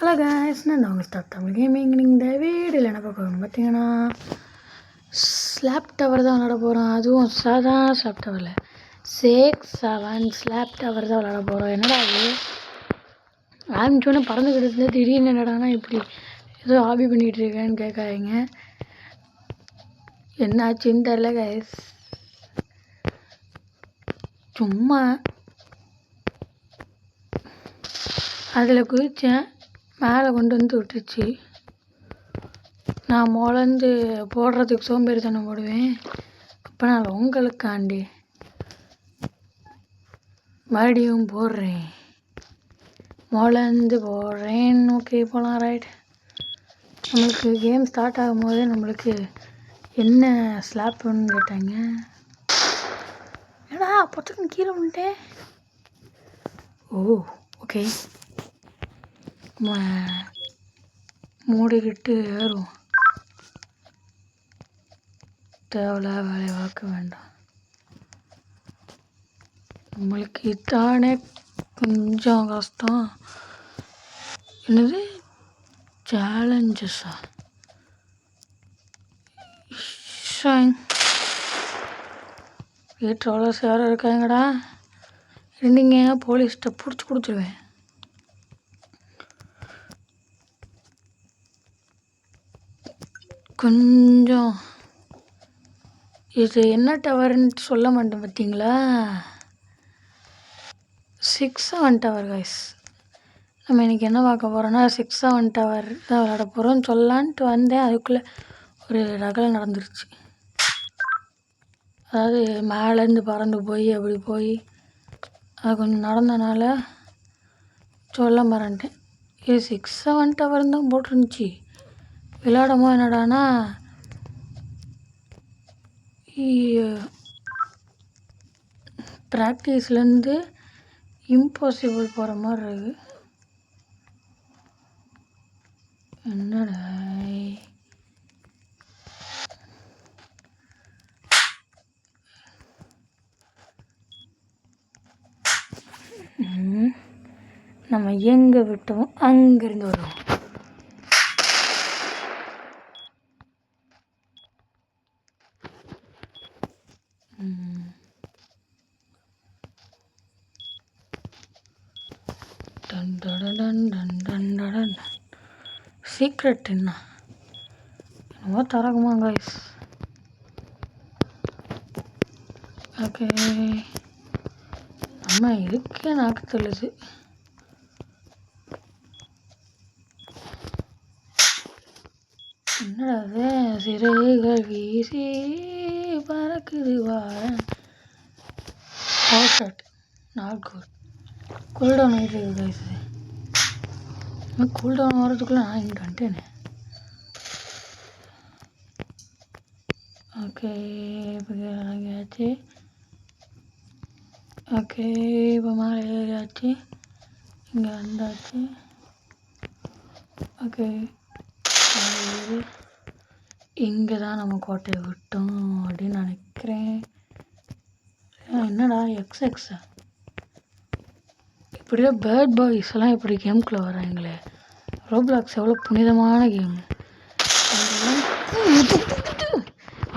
Hello guys, நான் உங்கள் start Tamil gaming. இந்த வீடியோவில் என்ன பார்க்க போகிறோம் பார்த்தீங்கன்னா, ஸ்லாப் டவர் தான் விளாட போகிறோம். அதுவும் சாதாரண ஸ்லாப் டவரில் 6-7 ஸ்லாப் டவர் தான் விளாட போகிறோம். என்னடா அது ஆரம்பிச்சோன்னே பறந்துக்கிட்டு இருந்து திடீர்னு என்னடானா இப்படி ஏதோ ஹாபி பண்ணிகிட்டு இருக்கேன்னு கேட்காதீங்க. என்னாச்சுன்னு தெரில காய்ஸ், சும்மா அதில் குதித்தேன், மேலே கொண்டு வந்து விட்டுருச்சு. நான் மொளந்து போடுறதுக்கு சோம்பேறித்தனம் போடுவேன். அப்போ நான் உங்களுக்காண்டி மறுபடியும் போடுறேன், மொளந்து போடுறேன். ஓகே போகலாம். ரைட், நம்மளுக்கு கேம் ஸ்டார்ட் ஆகும்போது நம்மளுக்கு என்ன ஸ்லாப்னு கேட்டாங்க. ஏடா பொத்துக்குன்னு கீழே வந்துட்டேன். ஓ ஓகே, மூடிக்கிட்டு ஏறும். தேவையில்ல வேலையை பார்க்க வேண்டாம். நம்மளுக்கு இதானே கொஞ்சம் கஷ்டம். என்னது சேலஞ்சஸா? வீட்டில் அவ்வளோ சேர இருக்காங்கடா. இருந்தீங்க போலீஸ்கிட்ட பிடிச்சி கொடுத்துருவேன். கொஞ்சம் இது என்ன டவர்ன்ட்டு சொல்ல மாட்டேன் பார்த்தீங்களா? 6-7 டவர் கைஸ். நம்ம இன்றைக்கி என்ன பார்க்க போகிறோன்னா 6-7 டவர் தான் விளாட போகிறோம்னு சொல்லலான்ட்டு வந்தேன். அதுக்குள்ளே ஒரு ரகலை நடந்துருச்சு. அதாவது மேலேருந்து பறந்து போய் அப்படி போய் அது கொஞ்சம் நடந்தனால சொல்ல மறந்துட்டேன். இது 6-7 டவர் தான் போட்டிருந்துச்சி. விளையாடும் போது என்னடானா ப்ராக்டிஸ்லேருந்து இம்பாசிபிள் போகிற மாதிரி இருக்குது. என்னடா நம்ம எங்கே விட்டோம் அங்கேருந்து வருவோம். சீக்ரெட் என்ன என்னமோ தரகுமா கைஸ். ஓகே, நம்ம இருக்கே நாக்கு தெளிச்சு. என்னடாது சிறைகள் வீசி பறக்குது Warren. Perfect, not good. Cool down ஆகிட்டு இருக்குது கைஸ். கூல்டவுன் வரதுக்குள்ளே நான் இங்கே வந்துட்டேனே. ஓகே, இப்போ இறங்கியாச்சு. ஓகே, இப்போ மேலே ஏறியாச்சு, இங்கே வந்தாச்சு. ஓகே, இங்கே தான் நம்ம கோட்டையை விட்டோம் அப்படின்னு நினைக்கிறேன். என்னடா எக்ஸா இப்படியே பேர்ட் பாய்ஸ் எல்லாம் இப்படி கேம்குள்ளே வராங்களே. ரோப்ளாக்ஸ் எவ்வளோ புனிதமான கேமு.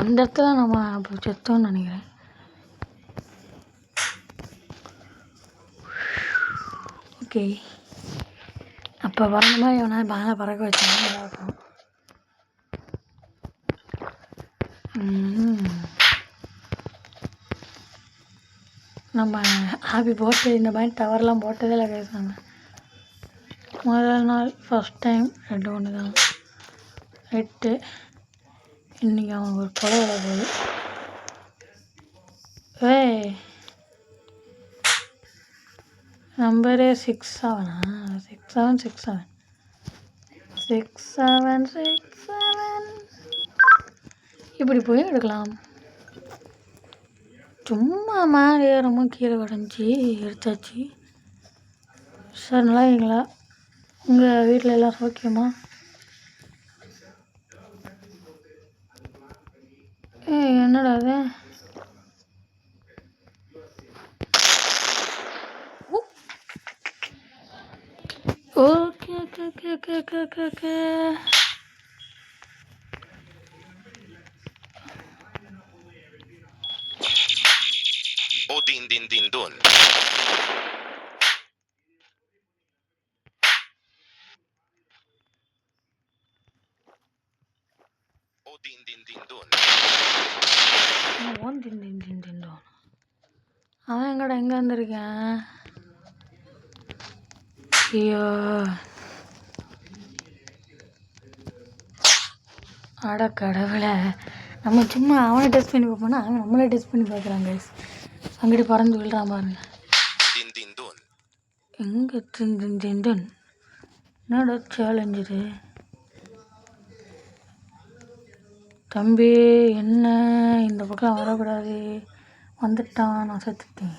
அந்த இடத்துல நம்ம அப்போ செத்தோன்னு நினைக்கிறேன். ஓகே, அப்போ வந்த மாதிரி எவனா மேலே பறக்க வச்சாங்க இருக்கும். நம்ம ஹாப்பி போட்டு இந்த மாதிரி டவர்லாம் போட்டதே இல்லை கேட்குறாங்க. முதல் நாள் ஃபஸ்ட் டைம் 2-1 தான். 8 இன்றைக்கி அவன் ஒரு கொலை விட போகுது. நம்பரே 6-7 இப்படி போய் எடுக்கலாம். சும்மா மேலே ஏறமும் கீழே கிடஞ்சி எடுத்தாச்சு. சார் நல்லா இருக்கீங்களா? உங்கள் வீட்டில் எல்லாம் சௌக்கியமா? என்னடா அது? Okay O din din din dun. O din din din dun. ஓன் தின் தின் தின் தின் அவன் எங்கடா எங்கே வந்திருக்கேன்? ஐயோ அட கடவுளை, நம்ம சும்மா அவனை டெஸ்ட் பண்ணி பார்ப்போம்னா அவன் நம்மளே டெஸ்ட் பண்ணி பார்க்குறாங்க. அங்கிட்டு பறந்து விழுறான் பாருங்க. எங்கே தின் என்னோட சேலஞ்ச் இது? தம்பி என்ன இந்த பக்கம் வரக்கூடாது, வந்துட்டான், நான் செத்துட்டேன்.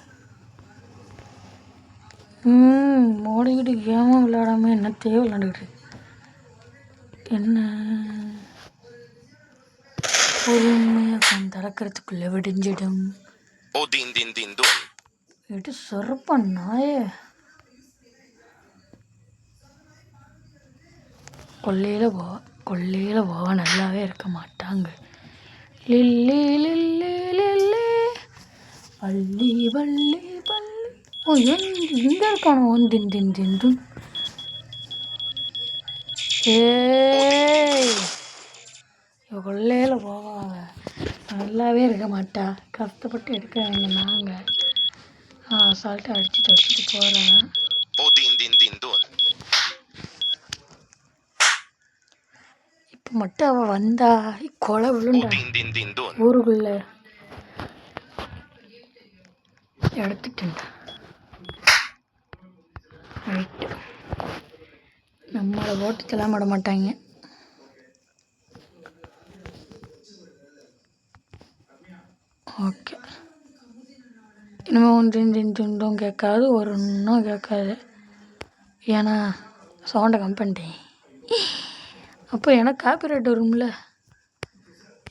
ஓடிக்கிட்டு கேமும் விளையாடாம என்னத்தையோ விளையாண்டுக்கிட்டு என்ன பொறுமையாக திறக்கிறதுக்குள்ளே விடிஞ்சிடும். எடு சொருப்ப நாயே. கொல்லையில் போக நல்லாவே இருக்க மாட்டாங்க. லில்லி லில்லி லில்லி பள்ளி பள்ளி பள்ளி. ஓ எங்கே இருக்கானோ தின் தின் தின் தின். கொல்லையில் போவாங்க நல்லாவே இருக்க மாட்டா. கஷ்டப்பட்டு எடுக்க வேண்டாம். நாங்கள் அசால்ட்டாக அடிச்சுட்டு வச்சுட்டு போகிறேன். இப்போ மட்டும் அவள் வந்தா கொலை விழுண்டா ஊருக்குள்ள எடுத்துட்டேன். ரைட்டு, நம்மளை ஓட்டு செல்லாம விட மாட்டாங்க. ஓகே, இனிமேல் ஒன்றும் கேட்காது, ஒரு ஒன்றும் கேட்காது. ஏன்னா சவுண்டை கம்மி பண்ணிட்டேன். அப்போ எனக்கு காப்பி ரேட் வரும்ல.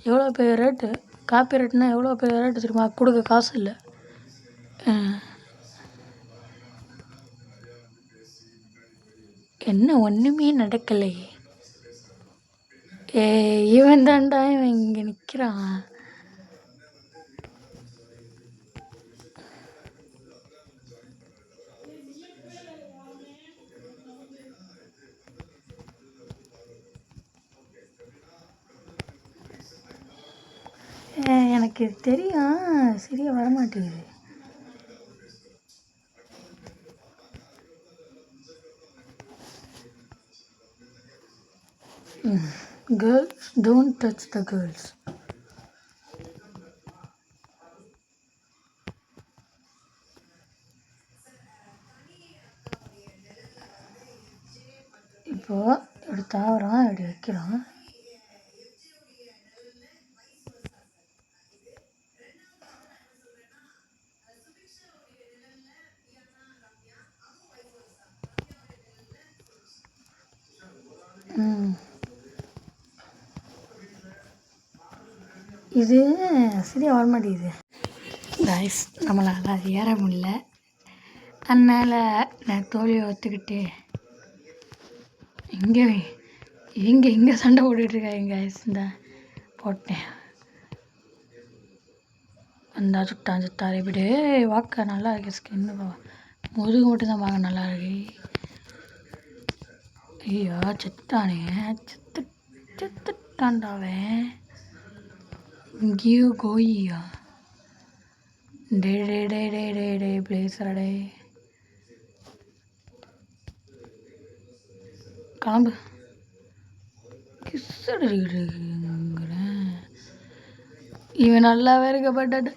எவ்வளோ பெரிய ரேட்டு காப்பி ரேட்னா? எவ்வளோ பெரிய ரேட்டு தெரியுமா? கொடுக்க காசு இல்லை. என்ன ஒன்றுமே நடக்கலையே. இவன் தாண்டா, இவன் இங்கே நிற்கிறான். எனக்கு தெரியும், சரியாக வரமாட்டேங்குது. Girls, don't touch the girls. இப்போ இப்படி தாவறான், இப்படி வைக்கிறான். இது சரியாக வரமாட்டேங்குது. கைஸ், நம்மளால் ஏற முடியல. அதனால் நான் தோல்வியை ஒத்துக்கிட்டு இங்கே சண்டை போட்டுட்ருக்காங்க. கைஸ், இந்த போட்டேன் வந்தா சுட்டாரு. இப்படி வாக்க நல்லா இருக்கு. ஸ்கின்னு முதுகு மட்டும் தான் பார்க்க நல்லா இருக்கு. ஐயோ செத்தானே, செத்துட்டான்டாவே. இங்கேயோ கோயியா டே டே டே டே டே டே பிளேசரடே. கிளம்பு. கிஸ்ஸடிக்கிறேன். இவன் நல்லாவே இருக்கப்பட்டாட்டு.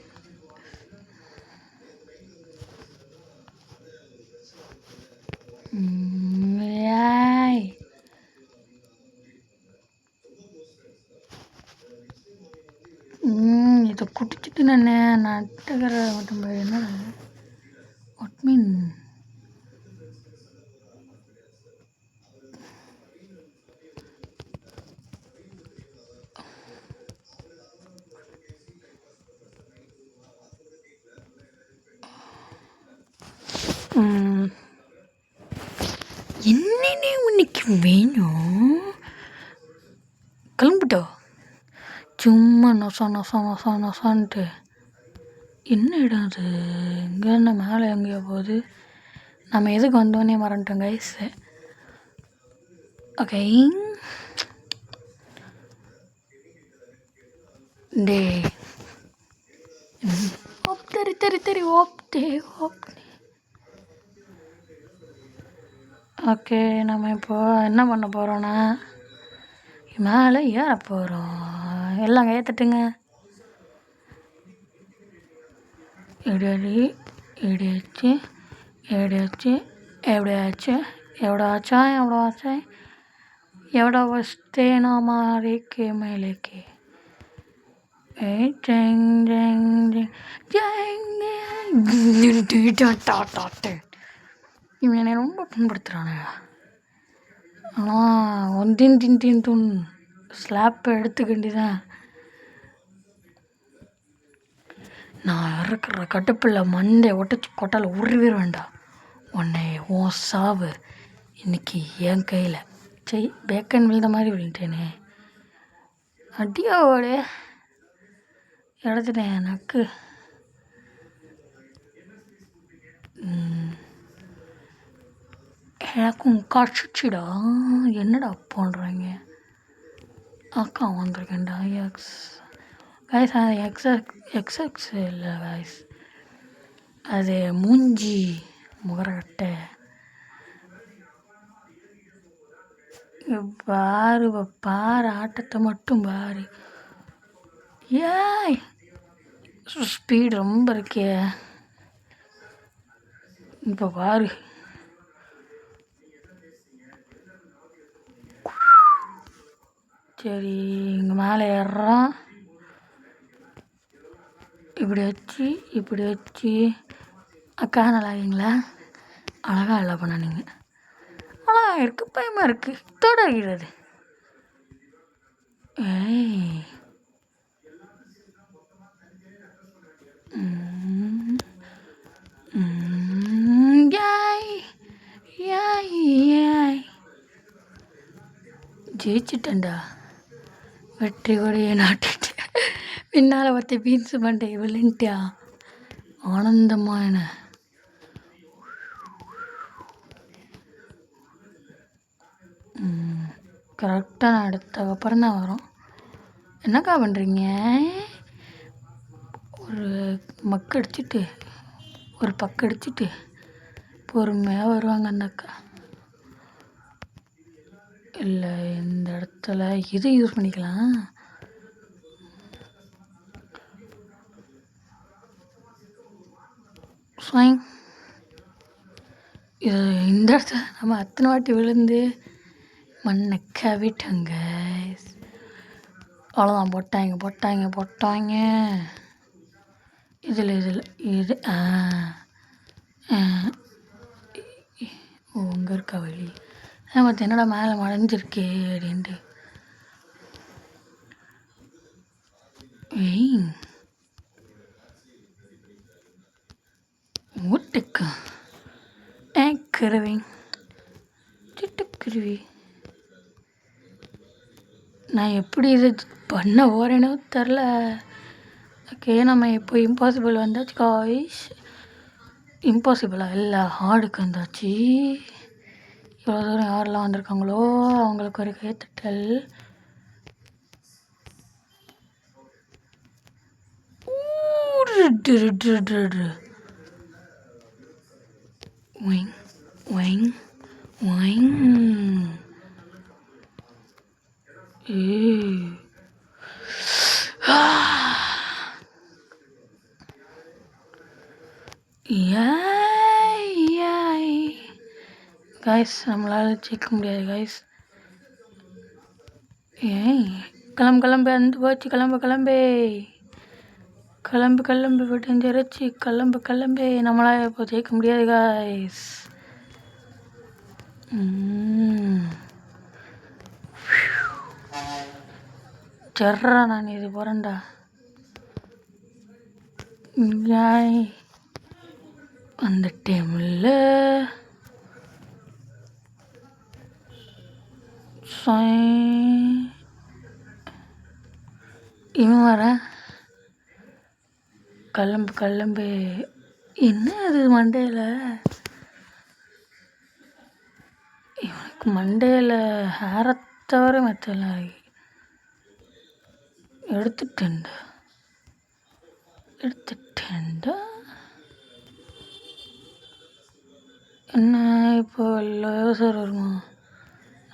இதை குடிச்சிட்டு நான் நட்டுக்கிற மட்டும் என்ன வாட் மீன்? என்னென்ன உனக்கு வேணும் கிளம்பிட்டோ சும்மா நொசான்ட்டு என்ன இடம் அது இங்கே என்ன மேலே எங்கேயோ போகுது. நம்ம எதுக்கு வந்தோன்னே மறந்துட்டோம் கைஸ். ஓகே டே தெரி ஓப்டே. ஓகே நம்ம இப்போ என்ன பண்ண போகிறோன்னா மேலே ஏற போகிறோம். எல்லாம் ஏற்றுட்டுங்க. இடியாச்சு ఎవడ వస్తే నా మారికి మేలేకి இவன் என்னை ரொம்ப புண்படுத்துகிறானுங்க. ஆனால் ஒன்றின் துண் ஸ்லாப்பை எடுத்துக்கிண்டுதான் நான் இறக்குற கட்டுப்பில் மண்டை ஒட்டச்சி கொட்டால் உருவிட வேண்டாம். உன்னை உன் சாவு இன்னைக்கு என் கையில். பேக்கன் விழுந்த மாதிரி விழுந்துட்டேனே. அடியோட இடத்துட்டேன் எனக்கு. எனக்கும் கஷ்டிச்சிடா. என்னடா பண்ணுறாங்க? அக்கா வந்திருக்கேன்டா. கைஸ் அது எக்ஸக்ஸ் இல்லை கைஸ், அது மூஞ்சி முகரக்கட்டை. பாரு ஆட்டத்தை மட்டும் பாரு. ஏய் ஸ்பீடு ரொம்ப இருக்கே. இப்போ பாரு. சரி இங்கே மேலே ஏறுறோம். இப்படி வச்சு அக்கா நல்லா இருக்கீங்களா? அழகாக இல்லை பண்ண நீங்கள். அழகாக இருக்குது, பயமாக இருக்குது, தொடர்கிறது. ஏய் ஜெயிச்சிட்டேன்டா. வெற்றி கொடியை நாட்டிட்டு பின்னால் ஒருத்த பீன்ஸ் பண்ணி விழுந்துட்டியா. ஆனந்தமான கரெக்டாக நான் எடுத்ததுக்கப்புறம் தான் வரும். என்னக்கா பண்ணுறீங்க? ஒரு பக்கம் அடிச்சுட்டு பொறுமையாக வருவாங்க அந்த அக்கா. இல்லை இந்த இடத்துல இதை யூஸ் பண்ணிக்கலாம். இது இந்த இடத்துல நம்ம அத்தனை வாட்டி விழுந்து மண்ணை கவிட்டங்க. அவ்வளோதான், போட்டாங்க. இதில் இது உங்க இருக்கா வழி. மற்ற என்னடா மேலே மறைஞ்சிருக்கே அப்படின்ட்டு. ஊட்டுக்கு சிட்டுக்குருவி. நான் எப்படி இது பண்ண போகிறேனோ தெரில. ஓகே நம்ம இப்போ இம்பாசிபிள் வந்தாச்சு காய்ஸ். இம்பாசிபிளாக இல்லை, ஹார்டுக்கு வந்தாச்சு. இவ்வளோ தூரம் யாரெல்லாம் வந்திருக்காங்களோ அவங்களுக்கு ஒரு கைத்தட்டல். கைஸ் நம்மளால் ஜெயிக்க முடியாது கைஸ். கிளம்பு அந்த போச்சு. கிளம்பு விட்டுஞ்சிருச்சு. கிளம்பு நம்மளால் இப்போ ஜெயிக்க முடியாது கைஸ். சர்றா நான் இது போகிறேன்டா. அந்த டைமில் இவன் வர கிளம்பு என்ன அது மண்டையில் இவனுக்கு மண்டையில் ஹேரை தவிர மற்றெல்லாம் எடுத்துட்டேன்டா என்ன இப்போ லேசர் வருமா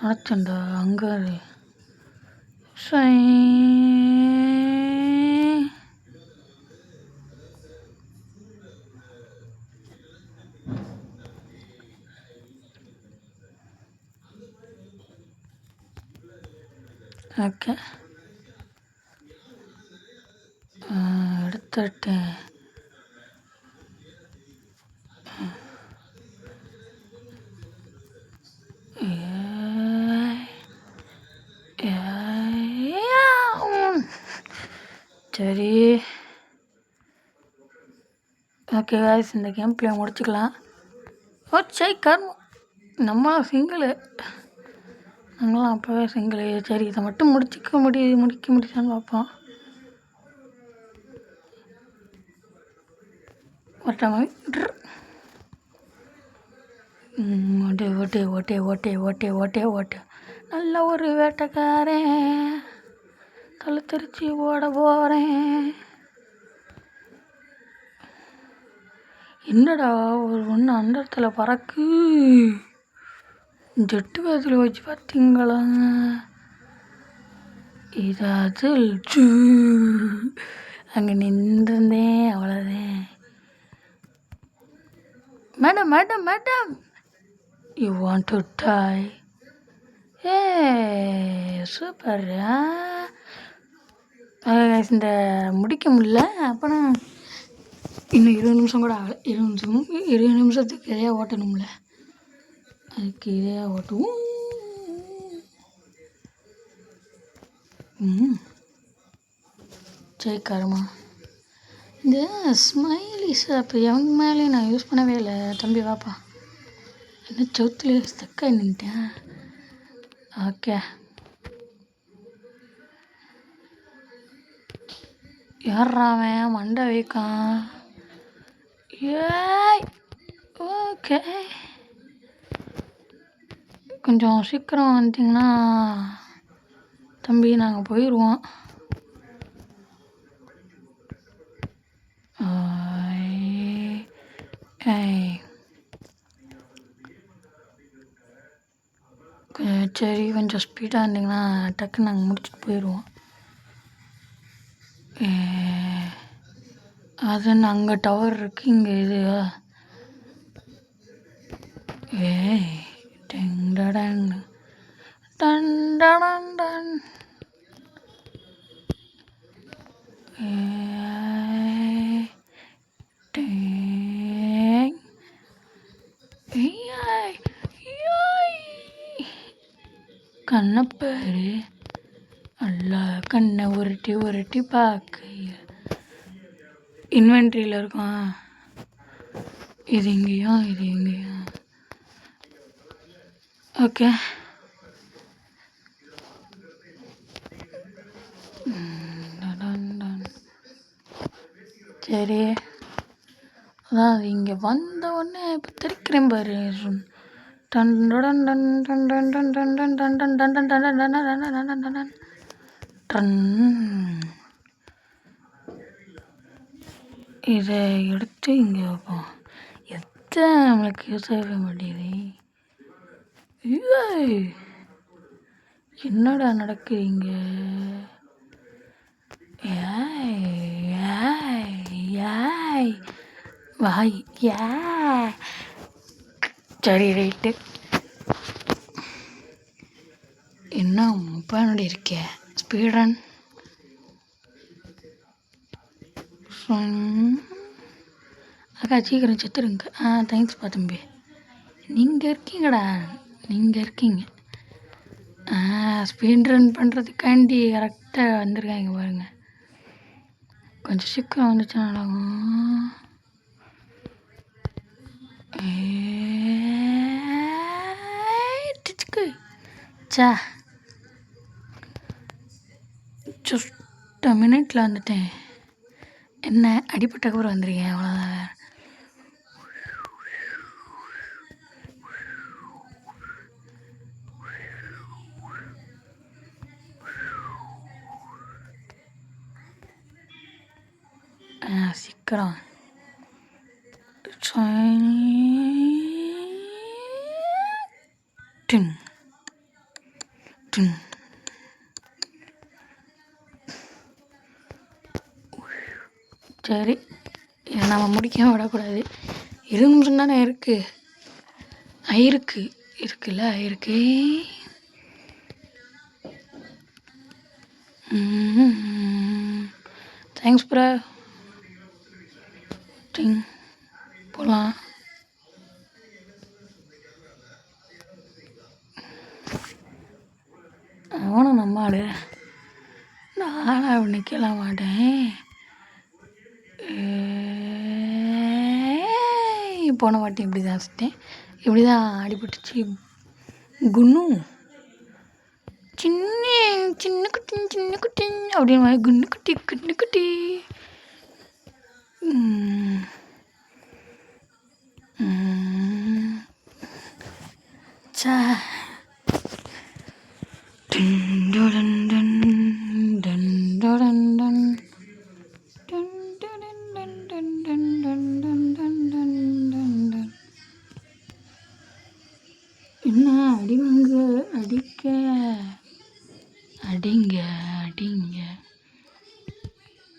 நினச்சேன்டா அங்கே ஓகே எடுத்துட்டேன். சரி ஓகே காய்ஸ், இந்த கேம் பிளே முடிச்சுக்கலாம். சரி கர்மம், நம்மளாம் சிங்கிளு, நாங்களாம் அப்போவே சிங்கிளு. சரி இதை மட்டும் முடிக்க முடிச்சான்னு பார்ப்போம். ஓட்டே நல்ல ஒரு வேட்டைக்காரன், கழுத்தரிச்சி ஓட போகிறேன். என்னடா ஒரு ஒன்று அந்த இடத்துல பறக்கு, ஜெட்டு பேத்தில் வச்சு பார்த்தீங்களா? இதாவது அங்கே நின்றுருந்தேன், அவ்வளோதான். Madam you want to toy? Super. இந்த முடிக்க முடியல, அப்புறம் இன்னும் 20 நிமிஷம் கூட ஆகலை. 20 நிமிஷத்துக்கு இதையாக ஓட்டணும்ல, அதுக்கு இதையாக ஓட்டுவோம். ஜெயிக்காரமா இந்த ஸ்மைலிஸ் அப்போ எவங்க மேலேயும் நான் யூஸ் பண்ணவே இல்லை. தம்பி வாப்பா, என்ன சவுத்துலேயே ஸ்டக்காக நின்ட்டேன். ஓகே, யாராவன் மண்டை வைக்கான்? ஏய் ஓகே, கொஞ்சம் சீக்கிரம் வந்தீங்கன்னா தம்பி நாங்கள் போயிடுவோம். சரி கொஞ்சம் ஸ்பீடாக இருந்தீங்கன்னா டக்குன்னு நாங்கள் முடிச்சுட்டு போயிடுவோம். அது அங்கே டவர் இருக்கு, இங்கே இது. டெங் கண்ணப்பாரு அல்ல, கண்ணை உருட்டி பார்க்க இன்வென்ட்ரியில் இருக்கும். இது இங்கேயும் ஓகே. சரி அதான் அது இங்கே வந்த உடனே இப்போ தெரிக்கிறேன் பாரு. இதை எடுத்து இங்கே வைப்போம். எத்தனை நம்மளுக்கு யூஸ் ஆக மாட்டேங்குது. என்னடா நடக்குறீங்க? வாய் சரி ரைட்டு. என்ன 30 நொடி இருக்கே ஸ்பீட் ரன். அக்கா சீக்கிரம் செத்துருங்க. தேங்க்ஸ்ப்பா தம்பி, நீங்கள் இருக்கீங்க. ஸ்பீட் ரன் பண்ணுறதுக்காண்டி கரெக்டாக வந்திருக்காங்க பாருங்க. கொஞ்சம் சீக்கிரம் வந்துச்சுன்னா நல்லாகும். சா ஜஸ்ட் மினிட்ல வந்துட்டேன். என்ன அடிப்பட்ட அப்புறம் வந்திருக்கேன், அவ்வளோதான். சீக்கிரம் டின் டின். சரி, இதை நம்ம முடிக்க விடக்கூடாது. 20 நிமிஷம் தானே இருக்குல்ல இருக்கு. Thanks bro. டிங் போகலாம். அவனும் நம்மாடு, நானும் அப்படி நிற்கல மாட்டேன். போன வாட்டி இப்படி தான் சுட்டேன், இப்படி தான் அடிபட்டுச்சு. குன்னு சின்ன சின்ன குட்டி அப்படின்னு மாதிரி குண்டு குட்டி சா. என்ன அடிவாங்க, அடிங்க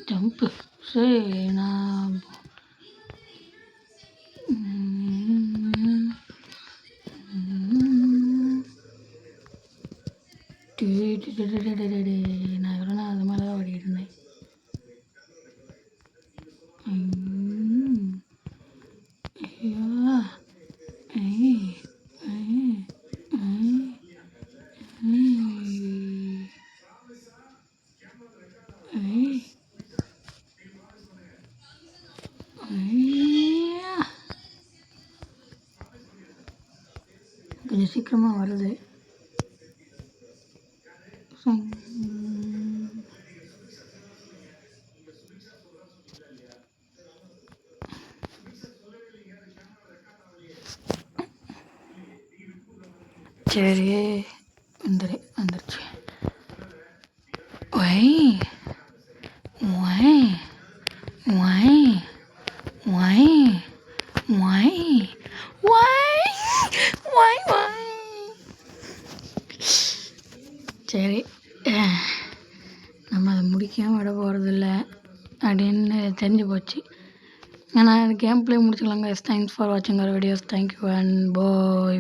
ஜம்பு. சரி, நான் நான் எவ்வளோனா அது மாதிரி தான் ஓடிக்கிட்டு இருந்தேன். கொஞ்சம் சீக்கிரமாக வருது. சரி, வந்துருச்சு. சரி, நம்ம அதை முடிக்காமல் விட போகிறதில்ல அப்படின்னு தெரிஞ்சு போச்சு. ஆனால் கேம் பிளே முடிச்சுக்கலாங்க. தேங்க்ஸ் ஃபார் வாட்சிங் our videos. Thank you and bye.